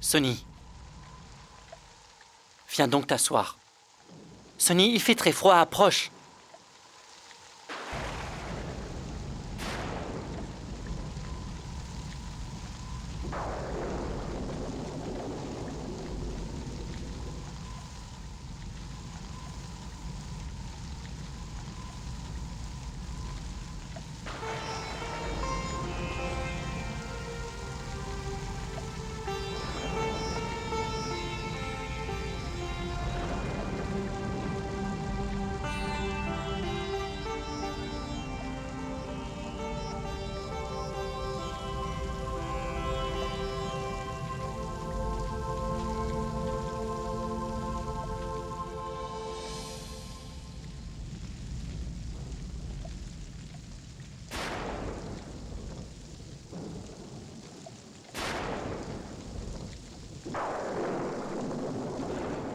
Sonny, viens donc t'asseoir. Sonny, il fait très froid, approche.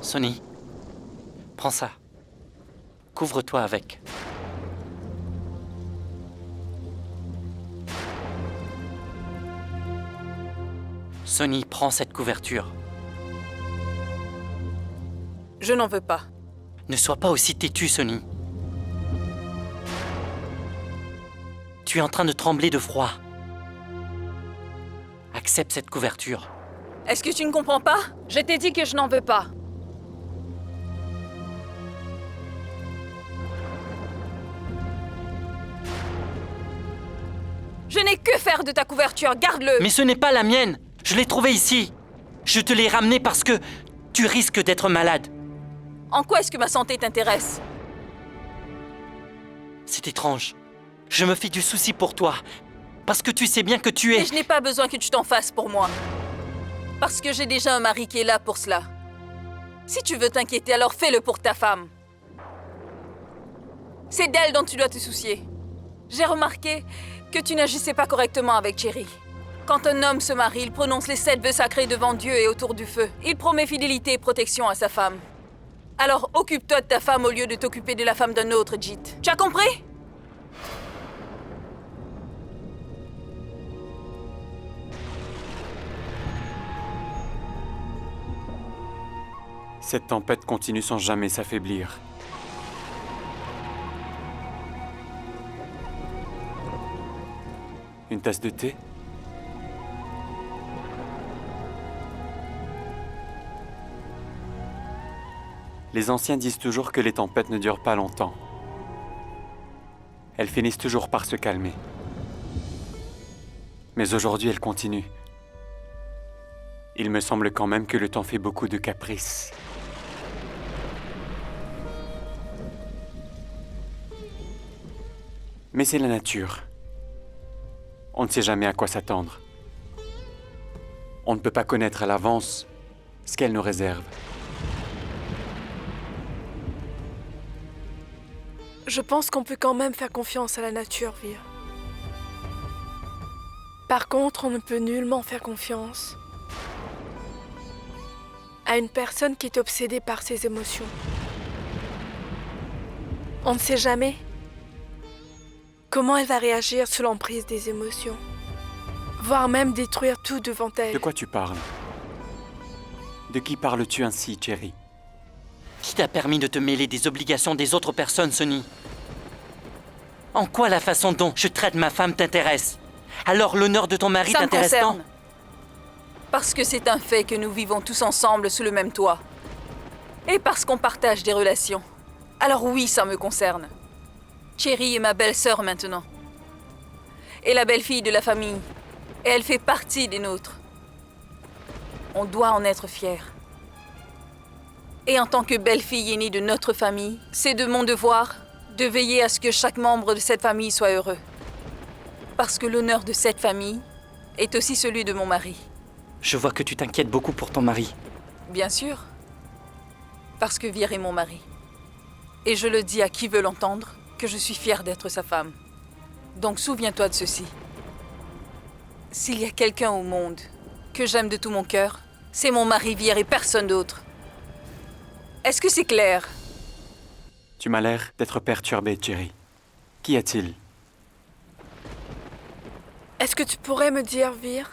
Sonny, prends ça. Couvre-toi avec. Sonny, prends cette couverture. Je n'en veux pas. Ne sois pas aussi têtu, Sonny. Tu es en train de trembler de froid. Accepte cette couverture. Est-ce que tu ne comprends pas? Je t'ai dit que je n'en veux pas. Je n'ai que faire de ta couverture, garde-le! Mais ce n'est pas la mienne. Je l'ai trouvée ici. Je te l'ai ramenée parce que tu risques d'être malade. En quoi est-ce que ma santé t'intéresse? C'est étrange. Je me fais du souci pour toi. Parce que tu sais bien que tu es... Et je n'ai pas besoin que tu t'en fasses pour moi. Parce que j'ai déjà un mari qui est là pour cela. Si tu veux t'inquiéter, alors fais-le pour ta femme. C'est d'elle dont tu dois te soucier. J'ai remarqué que tu n'agissais pas correctement avec Cherry. Quand un homme se marie, il prononce les 7 vœux sacrés devant Dieu et autour du feu. Il promet fidélité et protection à sa femme. Alors occupe-toi de ta femme au lieu de t'occuper de la femme d'un autre, Jit. Tu as compris? Cette tempête continue sans jamais s'affaiblir. Une tasse de thé? Les anciens disent toujours que les tempêtes ne durent pas longtemps. Elles finissent toujours par se calmer. Mais aujourd'hui, elles continuent. Il me semble quand même que le temps fait beaucoup de caprices. Mais c'est la nature. On ne sait jamais à quoi s'attendre. On ne peut pas connaître à l'avance ce qu'elle nous réserve. Je pense qu'on peut quand même faire confiance à la nature, Vir. Par contre, on ne peut nullement faire confiance à une personne qui est obsédée par ses émotions. On ne sait jamais comment elle va réagir sous l'emprise des émotions, voire même détruire tout devant elle. De quoi tu parles? De qui parles-tu ainsi, Cherry? Qui t'a permis de te mêler des obligations des autres personnes, Sonny? En quoi la façon dont je traite ma femme t'intéresse? Alors l'honneur de ton mari Ça me t'intéresse tant? concerne. Parce que c'est un fait que nous vivons tous ensemble sous le même toit. Et parce qu'on partage des relations. Alors oui, ça me concerne. Cherry est ma belle-sœur maintenant. Et la belle-fille de la famille. Et elle fait partie des nôtres. On doit en être fiers. Et en tant que belle-fille aînée de notre famille, c'est de mon devoir de veiller à ce que chaque membre de cette famille soit heureux. Parce que l'honneur de cette famille est aussi celui de mon mari. Je vois que tu t'inquiètes beaucoup pour ton mari. Bien sûr. Parce que Vir est mon mari. Et je le dis à qui veut l'entendre, que je suis fière d'être sa femme. Donc souviens-toi de ceci. S'il y a quelqu'un au monde que j'aime de tout mon cœur, c'est mon mari Vir et personne d'autre. Est-ce que c'est clair? Tu m'as l'air d'être perturbée, Cherry. Qu'y a-t-il? Est-ce que tu pourrais me dire, Vir,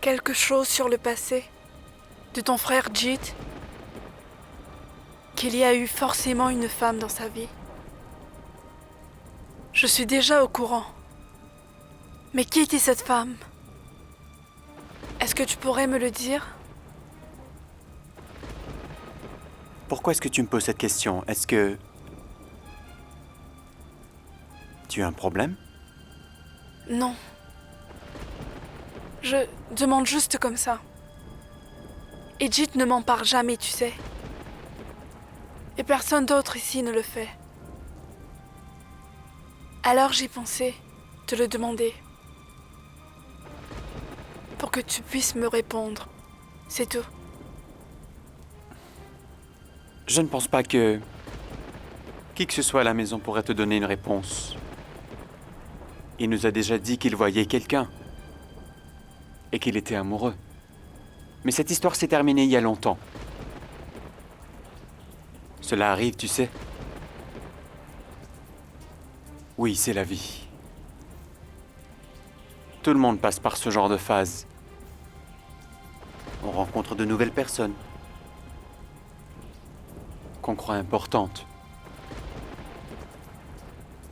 quelque chose sur le passé de ton frère Jit? Qu'il y a eu forcément une femme dans sa vie? Je suis déjà au courant. Mais qui était cette femme? Est-ce que tu pourrais me le dire? Pourquoi est-ce que tu me poses cette question? Est-ce que... tu as un problème? Non. Je demande juste comme ça. Et Jit ne m'en parle jamais, tu sais. Et personne d'autre ici ne le fait. Alors j'ai pensé te le demander. Pour que tu puisses me répondre. C'est tout. Je ne pense pas que... qui que ce soit à la maison pourrait te donner une réponse. Il nous a déjà dit qu'il voyait quelqu'un. Et qu'il était amoureux. Mais cette histoire s'est terminée il y a longtemps. Cela arrive, tu sais. Oui, c'est la vie. Tout le monde passe par ce genre de phase. On rencontre de nouvelles personnes. Qu'on croit importantes.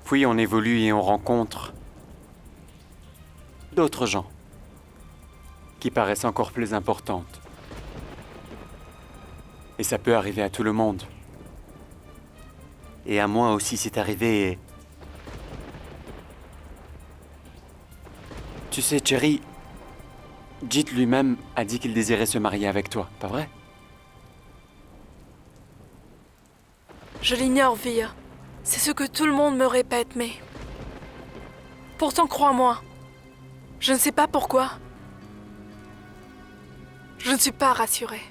Puis on évolue et on rencontre d'autres gens qui paraissent encore plus importantes. Et ça peut arriver à tout le monde. Et à moi aussi c'est arrivé. Et... tu sais, Cherry, Jit lui-même a dit qu'il désirait se marier avec toi, pas vrai? Je l'ignore, Vir. C'est ce que tout le monde me répète, mais... pourtant, crois-moi, je ne sais pas pourquoi. Je ne suis pas rassurée.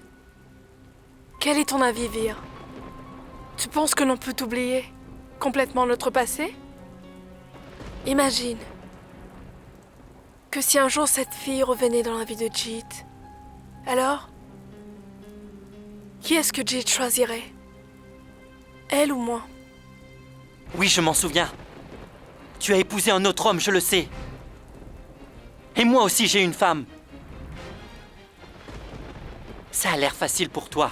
Quel est ton avis, Vir? Tu penses que l'on peut oublier complètement notre passé? Imagine que si un jour cette fille revenait dans la vie de Jit, alors, qui est-ce que Jit choisirait? Elle ou moi? Oui, je m'en souviens. Tu as épousé un autre homme, je le sais. Et moi aussi, j'ai une femme. Ça a l'air facile pour toi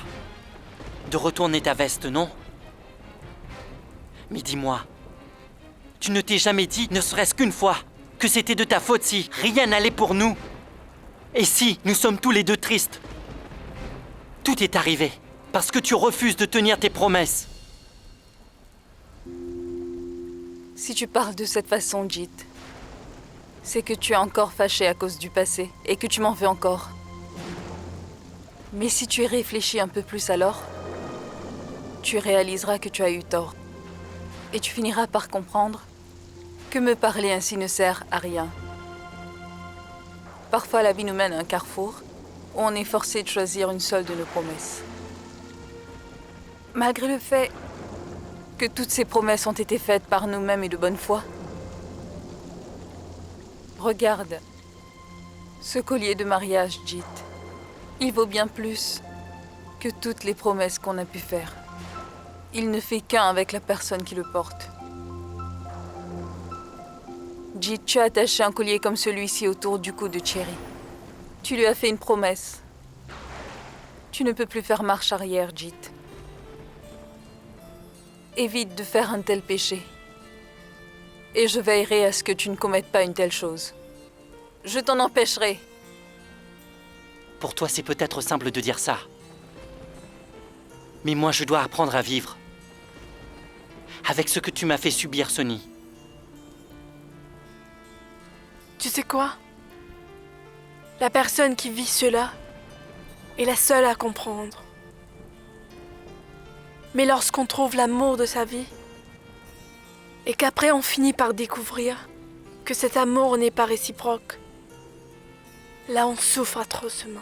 de retourner ta veste, non? Mais dis-moi, tu ne t'es jamais dit, ne serait-ce qu'une fois, que c'était de ta faute si rien n'allait pour nous? Et si nous sommes tous les deux tristes? Tout est arrivé parce que tu refuses de tenir tes promesses. Si tu parles de cette façon, Jit, c'est que tu es encore fâché à cause du passé et que tu m'en veux encore. Mais si tu y réfléchis un peu plus alors, tu réaliseras que tu as eu tort. Et tu finiras par comprendre que me parler ainsi ne sert à rien. Parfois, la vie nous mène à un carrefour où on est forcé de choisir une seule de nos promesses. Malgré le fait que toutes ces promesses ont été faites par nous-mêmes et de bonne foi. Regarde ce collier de mariage, Jit. Il vaut bien plus que toutes les promesses qu'on a pu faire. Il ne fait qu'un avec la personne qui le porte. Jit, tu as attaché un collier comme celui-ci autour du cou de Cherry. Tu lui as fait une promesse. Tu ne peux plus faire marche arrière, Jit. Évite de faire un tel péché. Et je veillerai à ce que tu ne commettes pas une telle chose. Je t'en empêcherai. Pour toi, c'est peut-être simple de dire ça. Mais moi, je dois apprendre à vivre. Avec ce que tu m'as fait subir, Sonny. Tu sais quoi? La personne qui vit cela est la seule à comprendre. Mais lorsqu'on trouve l'amour de sa vie, et qu'après on finit par découvrir que cet amour n'est pas réciproque, là on souffre atrocement.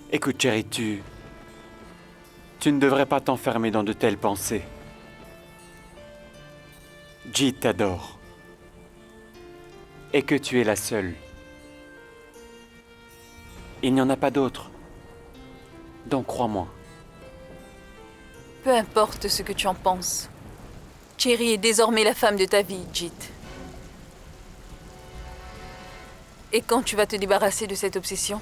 Écoute, Cherry, tu ne devrais pas t'enfermer dans de telles pensées. Jit t'adore. Et que tu es la seule. Il n'y en a pas d'autre. Donc crois-moi. Peu importe ce que tu en penses. Cherry est désormais la femme de ta vie, Jit. Et quand tu vas te débarrasser de cette obsession,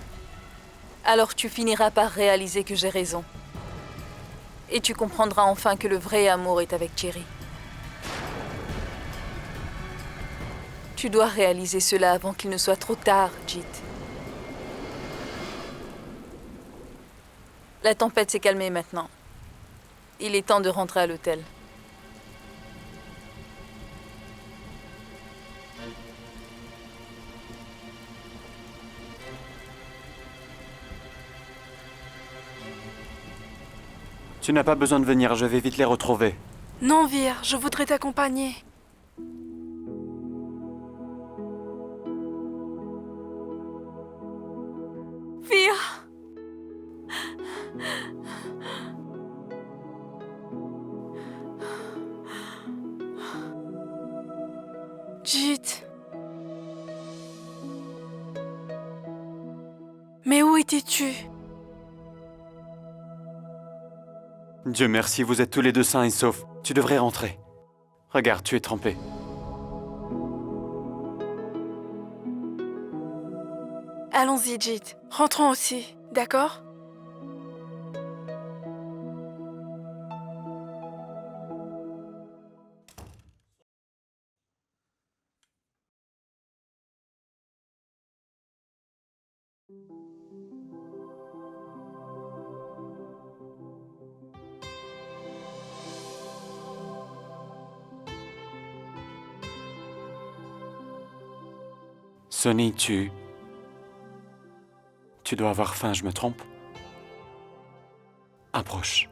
alors tu finiras par réaliser que j'ai raison. Et tu comprendras enfin que le vrai amour est avec Cherry. Tu dois réaliser cela avant qu'il ne soit trop tard, Jeet. La tempête s'est calmée maintenant. Il est temps de rentrer à l'hôtel. Tu n'as pas besoin de venir, je vais vite les retrouver. Non, Vir, je voudrais t'accompagner. Vir! Jeet. Mais où étais-tu? Dieu merci, vous êtes tous les deux sains et saufs. Tu devrais rentrer. Regarde, tu es trempé. Allons-y, Jeet. Rentrons aussi, d'accord? Sonny, tu dois avoir faim, je me trompe? Approche.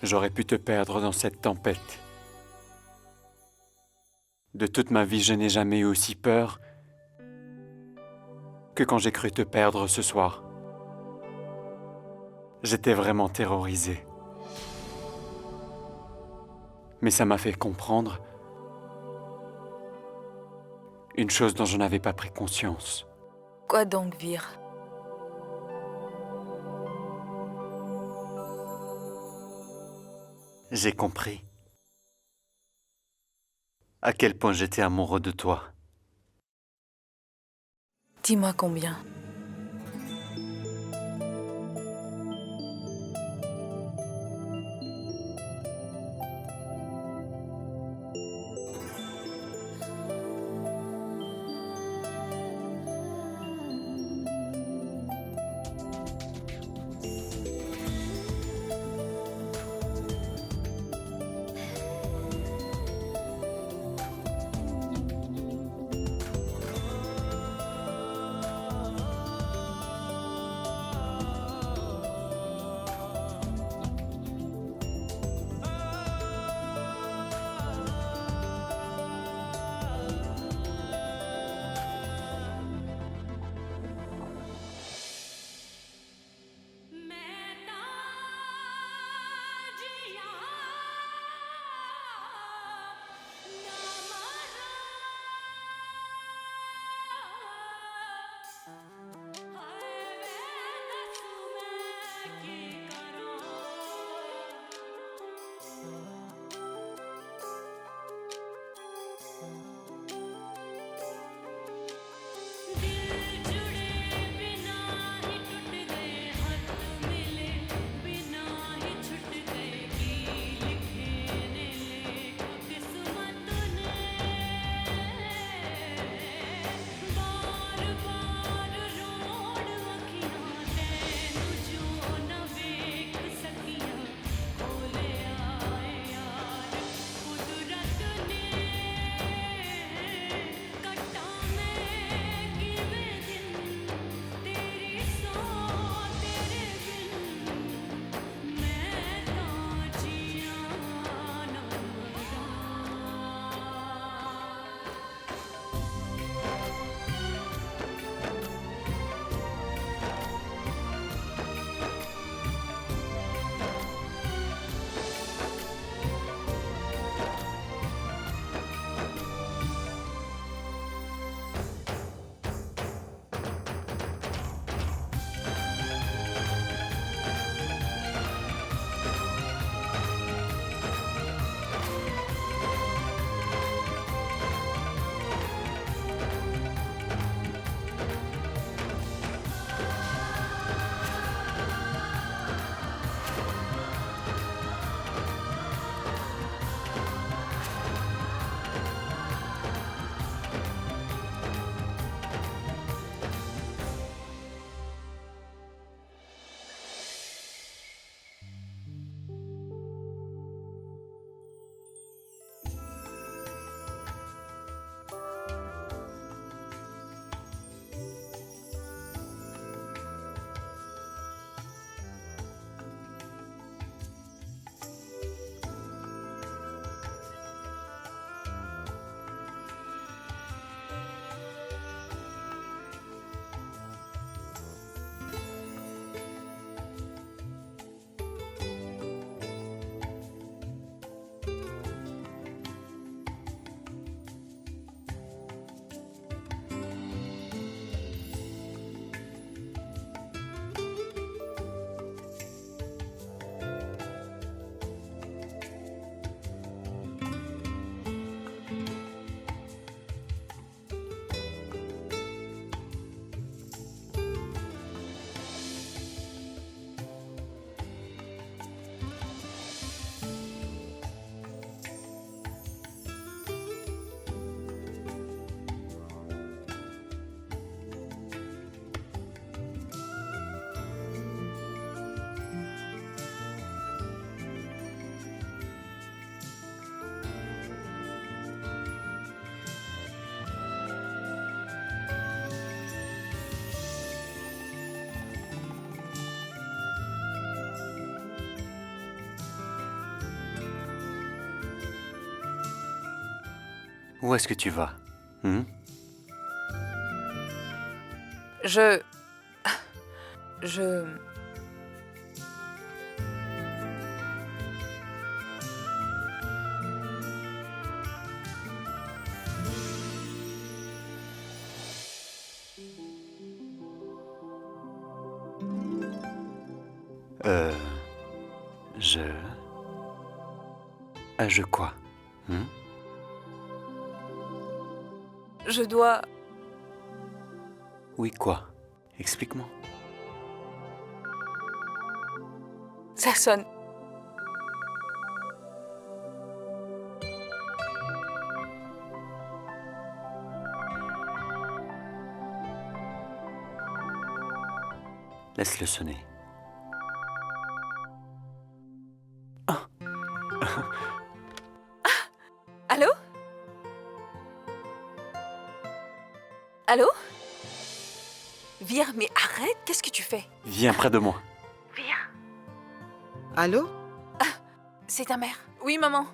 J'aurais pu te perdre dans cette tempête. De toute ma vie, je n'ai jamais eu aussi peur que quand j'ai cru te perdre ce soir. J'étais vraiment terrorisé. Mais ça m'a fait comprendre une chose dont je n'avais pas pris conscience. Quoi donc, Vir? J'ai compris à quel point j'étais amoureux de toi. Dis-moi combien. Où est-ce que tu vas? Hmm? Je... Je... Je quoi? Hmm? Je dois... Oui, quoi? Explique-moi. Ça sonne. Laisse-le sonner. Allô? Allô? Vire, mais arrête, qu'est-ce que tu fais? Viens près de moi. Vire. Allô? C'est ta mère. Oui, maman.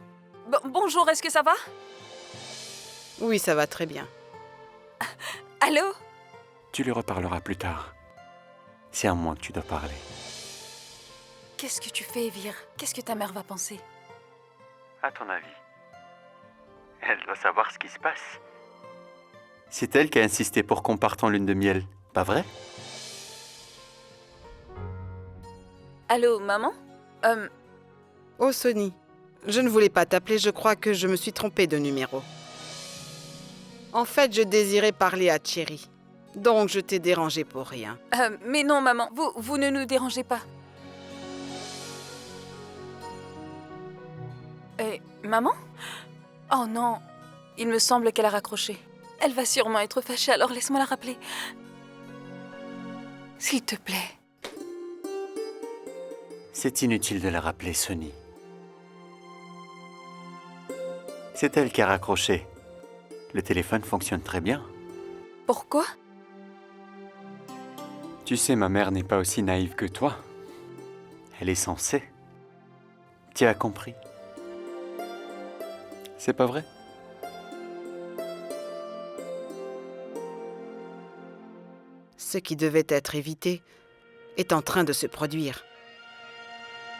Bonjour, est-ce que ça va? Oui, ça va très bien. Allô? Tu lui reparleras plus tard. C'est à moi que tu dois parler. Qu'est-ce que tu fais, Vire? Qu'est-ce que ta mère va penser? À ton avis, elle doit savoir ce qui se passe. C'est elle qui a insisté pour qu'on parte en lune de miel, pas vrai? Allô, maman? Oh, Sonny, je ne voulais pas t'appeler, je crois que je me suis trompée de numéro. En fait, je désirais parler à Cherry. Donc, je t'ai dérangé pour rien. Mais non, maman, vous ne nous dérangez pas. Maman? Oh non, il me semble qu'elle a raccroché. Elle va sûrement être fâchée, alors laisse-moi la rappeler. S'il te plaît. C'est inutile de la rappeler, Sonny. C'est elle qui a raccroché. Le téléphone fonctionne très bien. Pourquoi? Tu sais, ma mère n'est pas aussi naïve que toi. Elle est censée. Tu as compris. C'est pas vrai? Ce qui devait être évité est en train de se produire.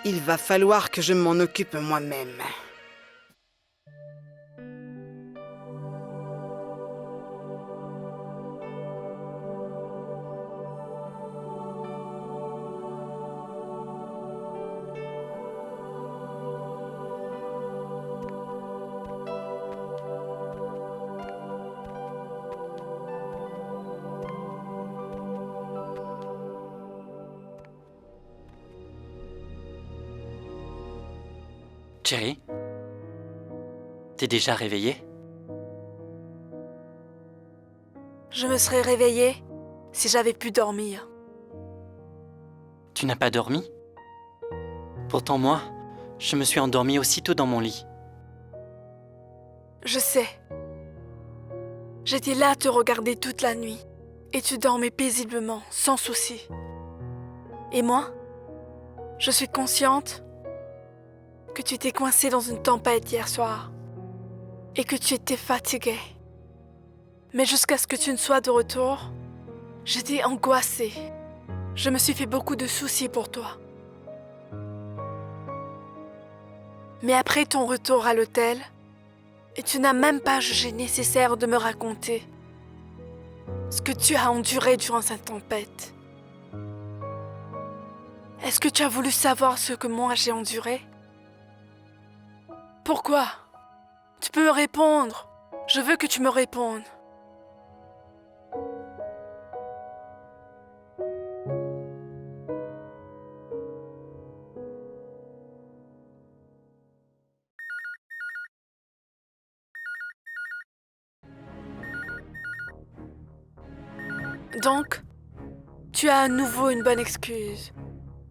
Il va falloir que je m'en occupe moi-même. Cherry? T'es déjà réveillée? Je me serais réveillée si j'avais pu dormir. Tu n'as pas dormi? Pourtant moi, je me suis endormie aussitôt dans mon lit. Je sais. J'étais là à te regarder toute la nuit et tu dormais paisiblement, sans souci. Et moi, je suis consciente que tu t'es coincé dans une tempête hier soir et que tu étais fatigué. Mais jusqu'à ce que tu ne sois de retour, j'étais angoissée. Je me suis fait beaucoup de soucis pour toi. Mais après ton retour à l'hôtel, et tu n'as même pas jugé nécessaire de me raconter ce que tu as enduré durant cette tempête. Est-ce que tu as voulu savoir ce que moi j'ai enduré? Pourquoi? Tu peux me répondre. Je veux que tu me répondes. Donc, tu as à nouveau une bonne excuse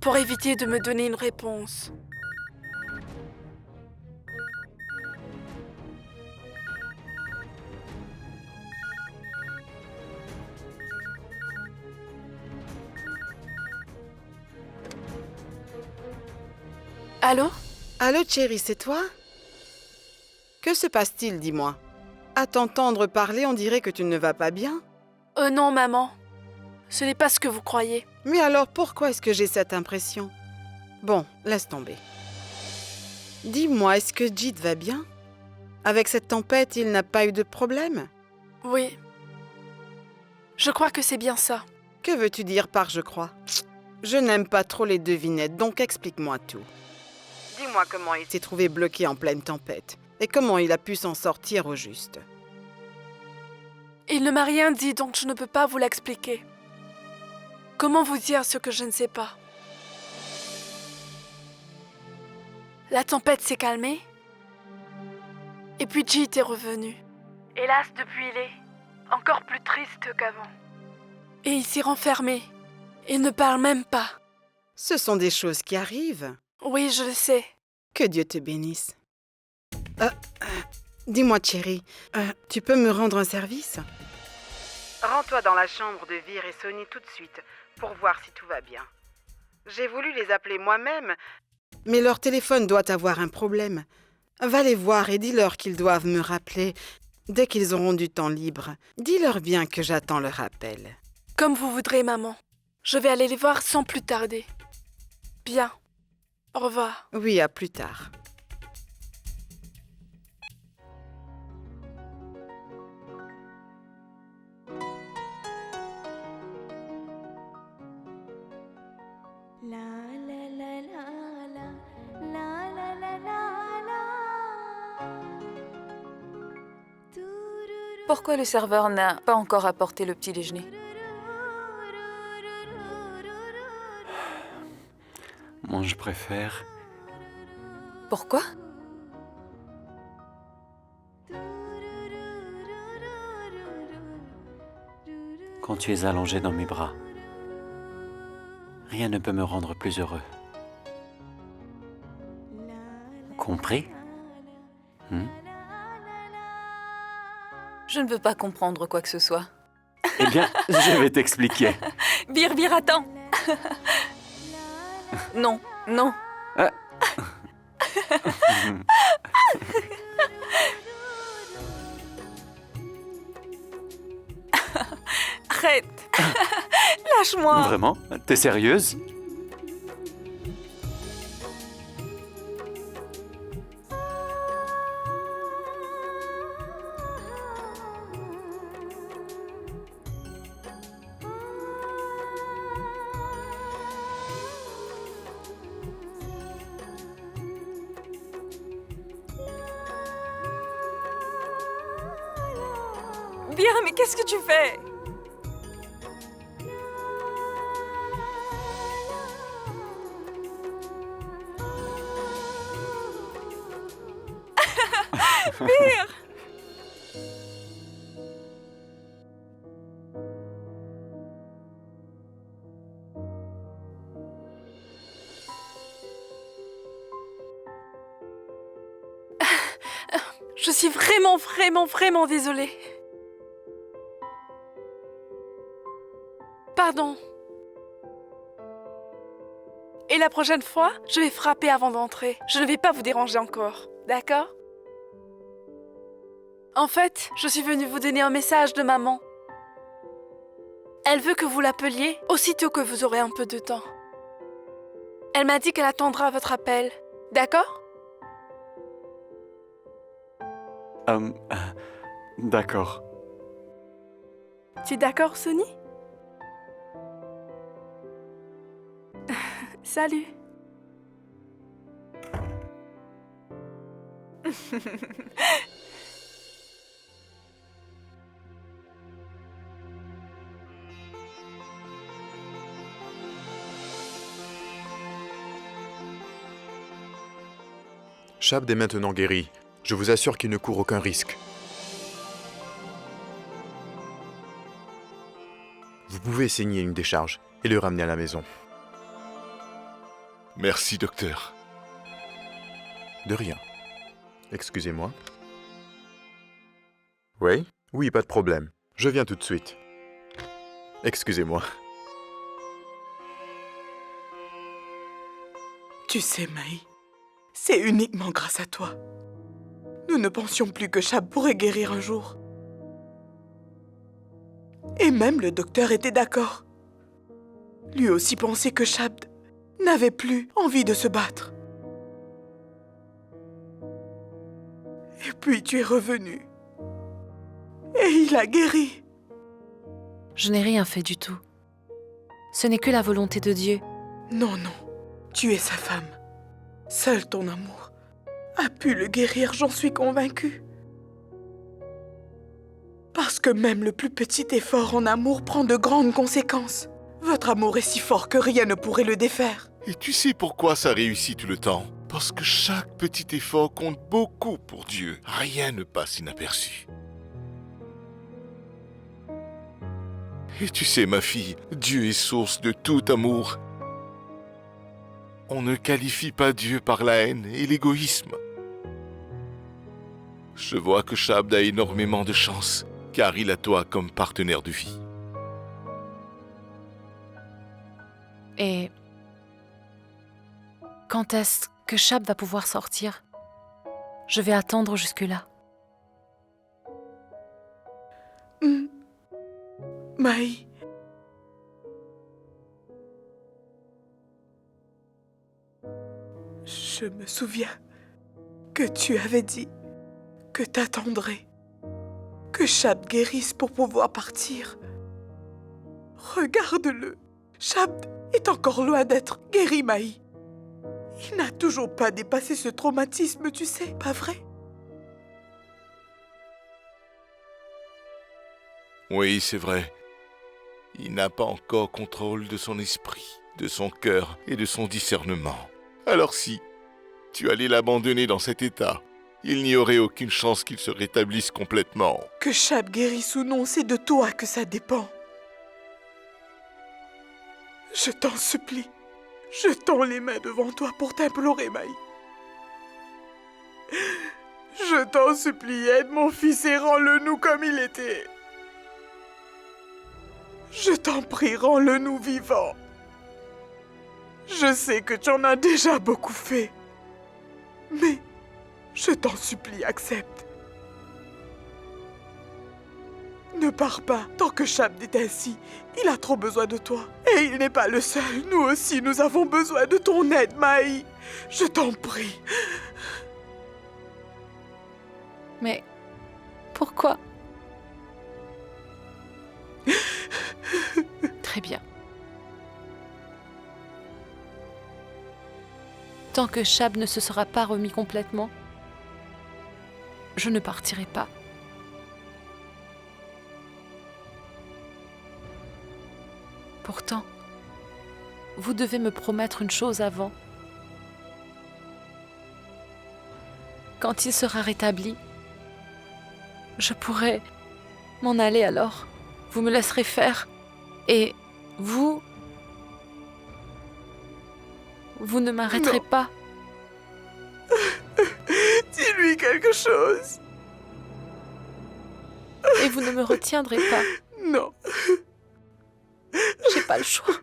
pour éviter de me donner une réponse. Allô? Allô, Cherry, c'est toi? Que se passe-t-il, dis-moi? À t'entendre parler, on dirait que tu ne vas pas bien. Non, maman. Ce n'est pas ce que vous croyez. Mais alors pourquoi est-ce que j'ai cette impression? Bon, laisse tomber. Dis-moi, est-ce que Jit va bien? Avec cette tempête, il n'a pas eu de problème? Oui. Je crois que c'est bien ça. Que veux-tu dire par je crois? Je n'aime pas trop les devinettes, donc explique-moi tout. Dis-moi comment il s'est trouvé bloqué en pleine tempête et comment il a pu s'en sortir au juste. Il ne m'a rien dit, donc je ne peux pas vous l'expliquer. Comment vous dire ce que je ne sais pas? La tempête s'est calmée. Et puis Jit est revenu. Hélas, depuis il est encore plus triste qu'avant. Et il s'est renfermé. Il ne parle même pas. Ce sont des choses qui arrivent. Oui, je le sais. Que Dieu te bénisse. Dis-moi, chérie, tu peux me rendre un service? Rends-toi dans la chambre de Vir et Sonny tout de suite pour voir si tout va bien. J'ai voulu les appeler moi-même, mais leur téléphone doit avoir un problème. Va les voir et dis-leur qu'ils doivent me rappeler dès qu'ils auront du temps libre. Dis-leur bien que j'attends leur appel. Comme vous voudrez, maman. Je vais aller les voir sans plus tarder. Bien. Au revoir. Oui, à plus tard. Pourquoi le serveur n'a pas encore apporté le petit déjeuner? Moi, je préfère... Pourquoi? Quand tu es allongé dans mes bras, rien ne peut me rendre plus heureux. Compris? Je ne veux pas comprendre quoi que ce soit. Eh bien, je vais t'expliquer. Bir, attends. Non, non. Ah. Arrête. Lâche-moi. Vraiment? T'es sérieuse? Bir, mais qu'est-ce que tu fais? Bir! Je suis vraiment désolée. Pardon. Et la prochaine fois, je vais frapper avant d'entrer. Je ne vais pas vous déranger encore, d'accord? En fait, je suis venue vous donner un message de maman. Elle veut que vous l'appeliez aussitôt que vous aurez un peu de temps. Elle m'a dit qu'elle attendra votre appel, d'accord? D'accord. Tu es d'accord, Sonny? Salut. Shabd est maintenant guéri. Je vous assure qu'il ne court aucun risque. Vous pouvez signer une décharge et le ramener à la maison. Merci, docteur. De rien. Excusez-moi. Oui? Oui, pas de problème. Je viens tout de suite. Excusez-moi. Tu sais, Maï, c'est uniquement grâce à toi. nous ne pensions plus que Shabd pourrait guérir un jour. Et même le docteur était d'accord. Lui aussi pensait que Shabd n'avait plus envie de se battre. Et puis tu es revenu. Et il a guéri. Je n'ai rien fait du tout. Ce n'est que la volonté de Dieu. Non, non, tu es sa femme. Seul ton amour a pu le guérir, j'en suis convaincue. Parce que même le plus petit effort en amour prend de grandes conséquences. Votre amour est si fort que rien ne pourrait le défaire. Et tu sais pourquoi ça réussit tout le temps? Parce que chaque petit effort compte beaucoup pour Dieu. Rien ne passe inaperçu. Et tu sais, ma fille, Dieu est source de tout amour. On ne qualifie pas Dieu par la haine et l'égoïsme. Je vois que Shabd a énormément de chance, car il a toi comme partenaire de vie. Et quand est-ce que Shabd va pouvoir sortir? Je vais attendre jusque-là. Maï, je me souviens que tu avais dit que t'attendrais que Shabd guérisse pour pouvoir partir. Regarde-le, Shabd est encore loin d'être guéri, Maï. Il n'a toujours pas dépassé ce traumatisme, tu sais, pas vrai? Oui, c'est vrai. Il n'a pas encore contrôle de son esprit, de son cœur et de son discernement. Alors si tu allais l'abandonner dans cet état, il n'y aurait aucune chance qu'il se rétablisse complètement. Que Shabd guérisse ou non, c'est de toi que ça dépend. Je t'en supplie, je tends les mains devant toi pour t'implorer, Maï. Je t'en supplie, aide mon fils et rends-le nous comme il était. Je t'en prie, rends-le nous vivant. Je sais que tu en as déjà beaucoup fait, mais je t'en supplie, accepte. Ne pars pas tant que Shabd est ainsi. Il a trop besoin de toi. Et il n'est pas le seul. Nous aussi, nous avons besoin de ton aide, Maï. Je t'en prie. Mais pourquoi? Très bien. Tant que Shabd ne se sera pas remis complètement, je ne partirai pas. Pourtant, vous devez me promettre une chose avant. Quand il sera rétabli, je pourrai m'en aller alors. Vous me laisserez faire. Et vous ne m'arrêterez Non. pas. Dis-lui quelque chose. Et vous ne me retiendrez pas. Non. J'ai pas le choix.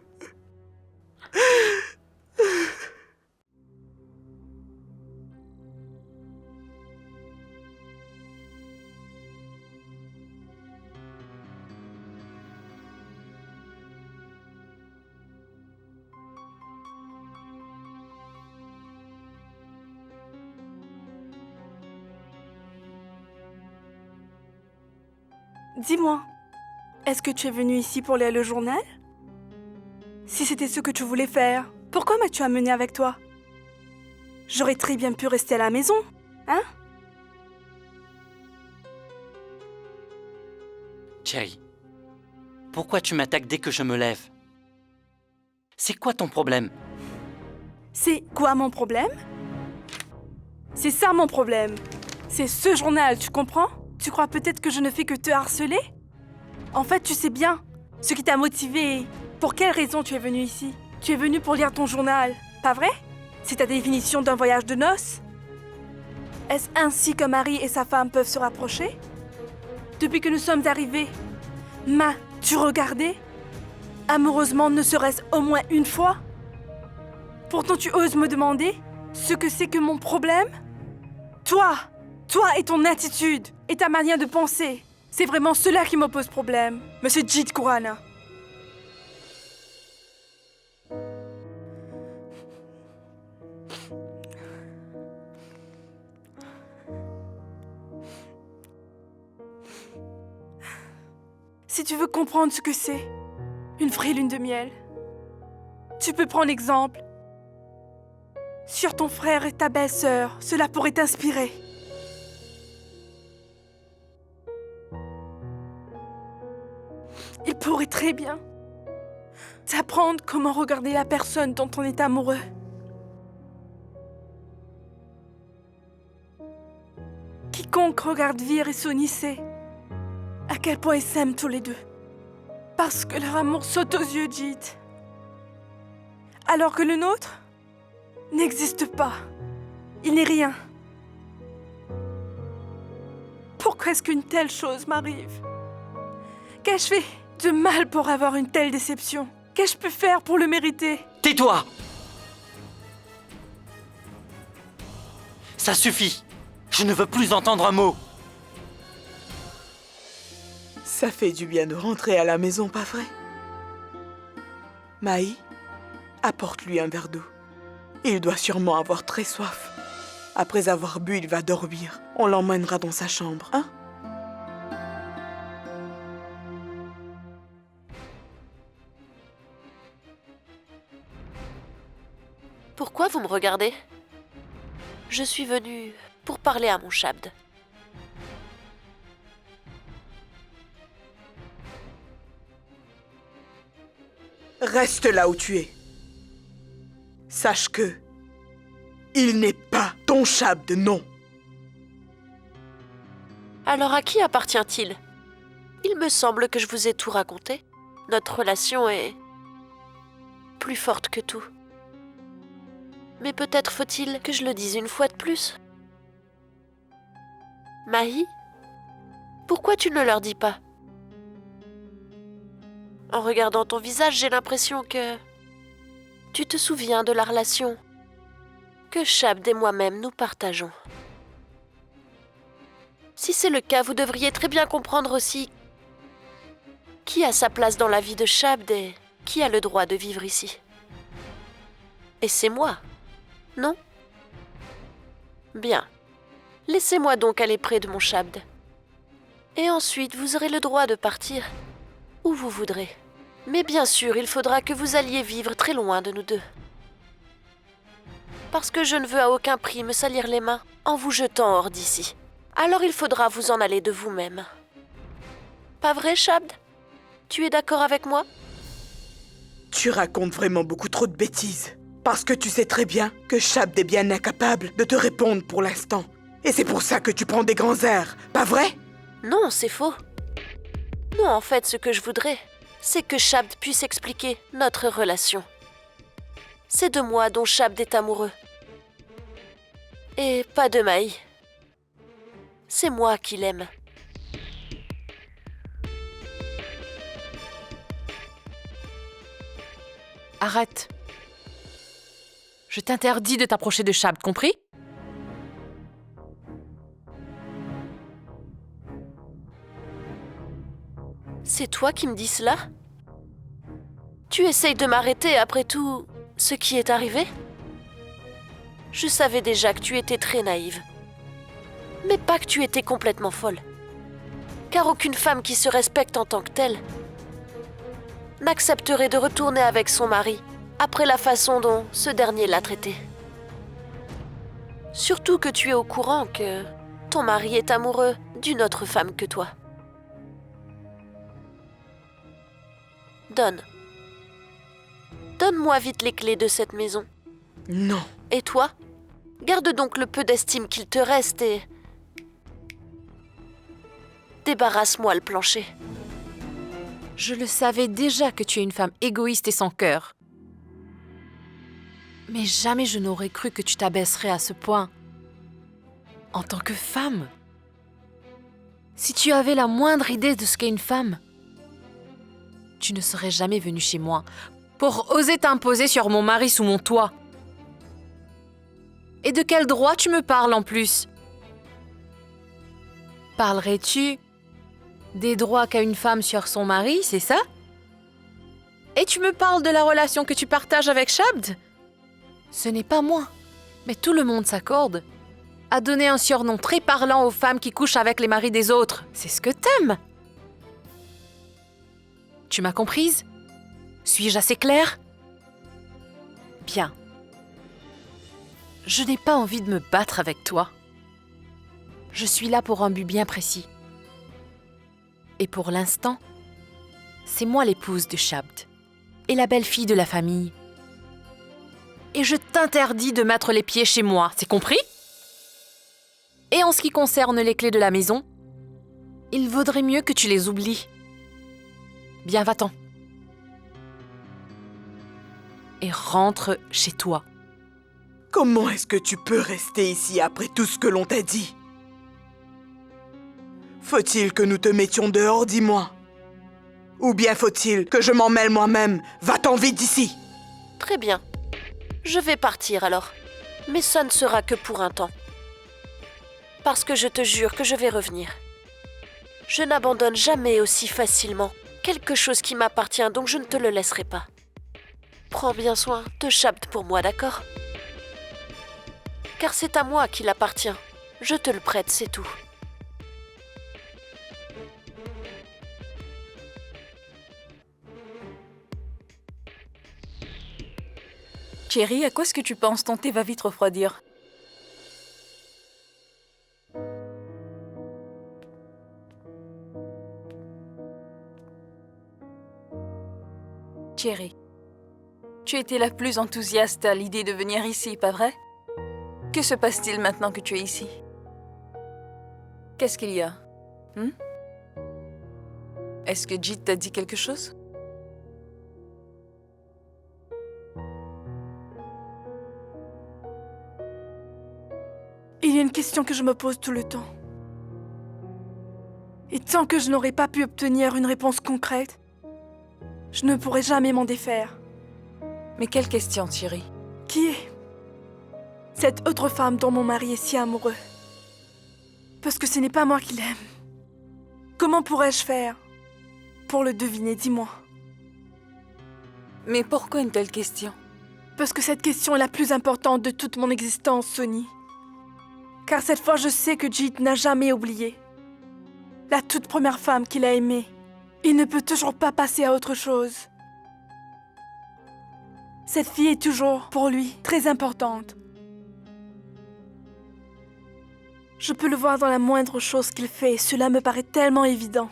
Dis-moi, est-ce que tu es venu ici pour lire le journal? Si c'était ce que tu voulais faire, pourquoi m'as-tu amené avec toi? J'aurais très bien pu rester à la maison, hein? Cherry, pourquoi tu m'attaques dès que je me lève? C'est quoi ton problème? C'est quoi mon problème? C'est ça mon problème. C'est ce journal, tu comprends? Tu crois peut-être que je ne fais que te harceler? En fait, tu sais bien ce qui t'a motivé. Pour quelle raison tu es venu ici? Tu es venu pour lire ton journal, pas vrai? C'est ta définition d'un voyage de noces? Est-ce ainsi que Marie et sa femme peuvent se rapprocher? Depuis que nous sommes arrivés, m'as-tu regardé? Amoureusement, ne serait-ce au moins une fois? Pourtant, tu oses me demander ce que c'est que mon problème? Toi, Toi et ton attitude, et ta manière de penser. C'est vraiment cela qui me pose problème, Monsieur Jit Kurana. Si tu veux comprendre ce que c'est, une vraie lune de miel, tu peux prendre exemple sur ton frère et ta belle-sœur. Cela pourrait t'inspirer. Il pourrait très bien t'apprendre comment regarder la personne dont on est amoureux. Quiconque regarde Vir et Sonny sait à quel point ils s'aiment tous les deux. Parce que leur amour saute aux yeux, Jit. Alors que le nôtre n'existe pas. Il n'est rien. Pourquoi est-ce qu'une telle chose m'arrive? Qu'ai-je fait de mal pour avoir une telle déception? Qu'ai-je pu faire pour le mériter? Tais-toi! Ça suffit. Je ne veux plus entendre un mot. Ça fait du bien de rentrer à la maison, pas vrai? Maï, apporte-lui un verre d'eau. Il doit sûrement avoir très soif. Après avoir bu, il va dormir. On l'emmènera dans sa chambre, hein? Pourquoi vous me regardez? Je suis venue pour parler à mon Shabd. Reste là où tu es. Sache que il n'est pas ton Shabd, non. Alors à qui appartient-il? Il me semble que je vous ai tout raconté. Notre relation est plus forte que tout. Mais peut-être faut-il que je le dise une fois de plus. Mahi, pourquoi tu ne leur dis pas? En regardant ton visage, j'ai l'impression que tu te souviens de la relation que Shabd et moi-même nous partageons. Si c'est le cas, vous devriez très bien comprendre aussi qui a sa place dans la vie de Shabd et qui a le droit de vivre ici. Et c'est moi, non? Bien. Laissez-moi donc aller près de mon Shabd. Et ensuite, vous aurez le droit de partir où vous voudrez. Mais bien sûr, il faudra que vous alliez vivre très loin de nous deux. Parce que je ne veux à aucun prix me salir les mains en vous jetant hors d'ici. Alors il faudra vous en aller de vous-même. Pas vrai, Shabd? Tu es d'accord avec moi? Tu racontes vraiment beaucoup trop de bêtises. Parce que tu sais très bien que Shabd est bien incapable de te répondre pour l'instant. Et c'est pour ça que tu prends des grands airs, pas vrai? Non, c'est faux. Non, en fait, ce que je voudrais, c'est que Shabd puisse expliquer notre relation. C'est de moi dont Shabd est amoureux. Et pas de Maï. C'est moi qui l'aime. Arrête. Je t'interdis de t'approcher de Shabd, compris? C'est toi qui me dis cela? Tu essayes de m'arrêter après tout ce qui est arrivé? Je savais déjà que tu étais très naïve. Mais pas que tu étais complètement folle. Car aucune femme qui se respecte en tant que telle n'accepterait de retourner avec son mari après la façon dont ce dernier l'a traitée. Surtout que tu es au courant que ton mari est amoureux d'une autre femme que toi. Donne-moi vite les clés de cette maison. Non. Et toi? Garde donc le peu d'estime qu'il te reste et débarrasse-moi le plancher. Je le savais déjà que tu es une femme égoïste et sans cœur. Mais jamais je n'aurais cru que tu t'abaisserais à ce point. En tant que femme. Si tu avais la moindre idée de ce qu'est une femme, tu ne serais jamais venue chez moi pour oser t'imposer sur mon mari sous mon toit. Et de quel droit tu me parles en plus? Parlerais-tu des droits qu'a une femme sur son mari, c'est ça? Et tu me parles de la relation que tu partages avec Shabd? Ce n'est pas moi, mais tout le monde s'accorde à donner un surnom très parlant aux femmes qui couchent avec les maris des autres. C'est ce que t'aimes. Tu m'as comprise? Suis-je assez claire? Bien. Je n'ai pas envie de me battre avec toi. Je suis là pour un but bien précis. Et pour l'instant, c'est moi l'épouse de Shabd et la belle-fille de la famille. Et je t'interdis de mettre les pieds chez moi, c'est compris? Et en ce qui concerne les clés de la maison, il vaudrait mieux que tu les oublies. Bien, va-t'en. Et rentre chez toi. Comment est-ce que tu peux rester ici après tout ce que l'on t'a dit? Faut-il que nous te mettions dehors, dis-moi? Ou bien faut-il que je m'en mêle moi-même? Va-t'en vite d'ici! Très bien. Je vais partir alors. Mais ça ne sera que pour un temps. Parce que je te jure que je vais revenir. Je n'abandonne jamais aussi facilement quelque chose qui m'appartient, donc je ne te le laisserai pas. Prends bien soin de Shabd pour moi, d'accord? Car c'est à moi qu'il appartient. Je te le prête, c'est tout. Cherry, à quoi est-ce que tu penses? Ton thé va vite refroidir. Cherry, tu étais la plus enthousiaste à l'idée de venir ici, pas vrai? Que se passe-t-il maintenant que tu es ici? Qu'est-ce qu'il y a? Est-ce que Jeet t'a dit quelque chose? Il y a une question que je me pose tout le temps. Et tant que je n'aurai pas pu obtenir une réponse concrète, je ne pourrai jamais m'en défaire. Mais quelle question, Thierry? Qui est cette autre femme dont mon mari est si amoureux? Parce que ce n'est pas moi qui l'aime. Comment pourrais-je faire pour le deviner, dis-moi? Mais pourquoi une telle question? Parce que cette question est la plus importante de toute mon existence, Sonny. Car cette fois, je sais que Jeet n'a jamais oublié. La toute première femme qu'il a aimée. Il ne peut toujours pas passer à autre chose. Cette fille est toujours, pour lui, très importante. Je peux le voir dans la moindre chose qu'il fait et cela me paraît tellement évident.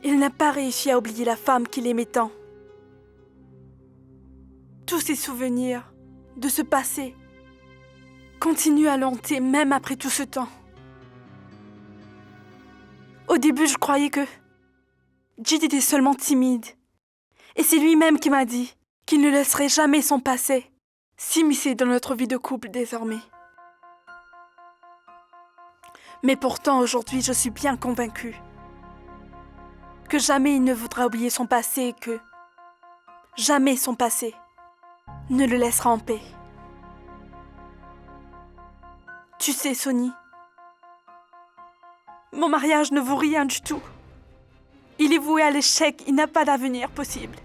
Il n'a pas réussi à oublier la femme qu'il aimait tant. Tous ses souvenirs de ce passé continuent à le hanter même après tout ce temps. Au début, je croyais que Jeet était seulement timide. Et c'est lui-même qui m'a dit qu'il ne laisserait jamais son passé s'immiscer dans notre vie de couple désormais. Mais pourtant, aujourd'hui, je suis bien convaincue que jamais il ne voudra oublier son passé et que jamais son passé ne le laissera en paix. Tu sais, Sonny, mon mariage ne vaut rien du tout. Il est voué à l'échec, il n'a pas d'avenir possible.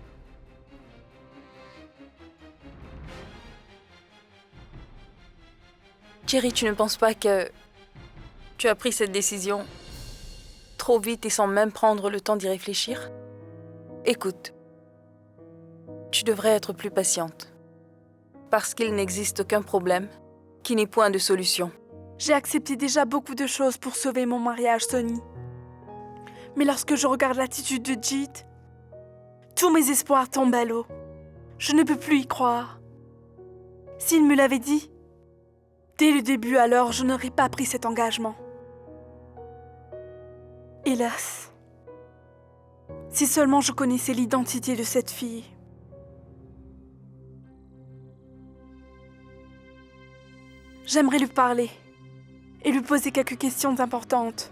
Cherry, tu ne penses pas que tu as pris cette décision trop vite et sans même prendre le temps d'y réfléchir? Écoute, tu devrais être plus patiente. Parce qu'il n'existe aucun problème qui n'ait point de solution. J'ai accepté déjà beaucoup de choses pour sauver mon mariage, Sonny. Mais lorsque je regarde l'attitude de Jeet, tous mes espoirs tombent à l'eau. Je ne peux plus y croire. S'il me l'avait dit, dès le début, alors je n'aurais pas pris cet engagement. Hélas, si seulement je connaissais l'identité de cette fille. J'aimerais lui parler et lui poser quelques questions importantes.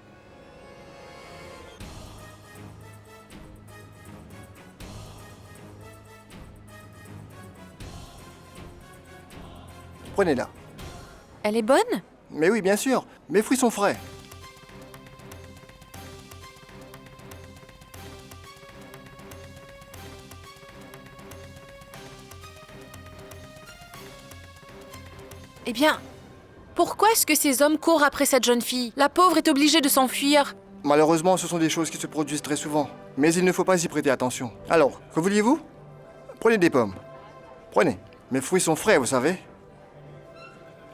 Prenez-la. Elle est bonne? Mais oui, bien sûr. Mes fruits sont frais. Eh bien, pourquoi est-ce que ces hommes courent après cette jeune fille? La pauvre est obligée de s'enfuir. Malheureusement, ce sont des choses qui se produisent très souvent. Mais il ne faut pas y prêter attention. Alors, que vouliez-vous? Prenez des pommes. Prenez. Mes fruits sont frais, vous savez.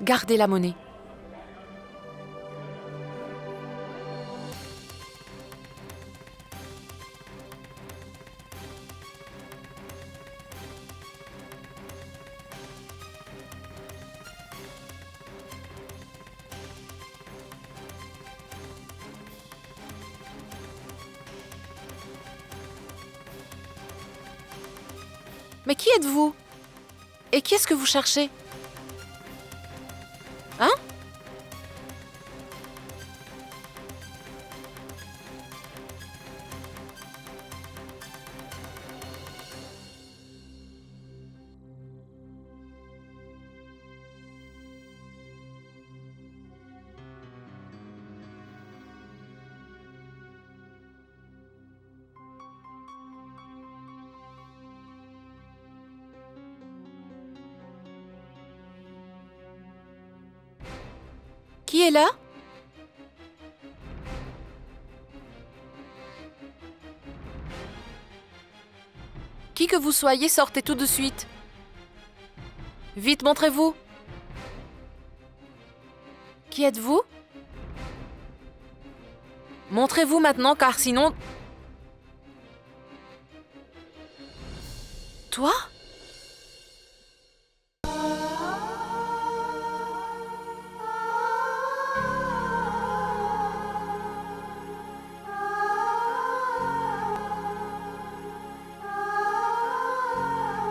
Gardez la monnaie. Mais qui êtes-vous? Et qui est-ce que vous cherchez? Hein? Qui est là? Qui que vous soyez, sortez tout de suite. Vite, montrez-vous. Qui êtes-vous? Montrez-vous maintenant, car sinon... Toi?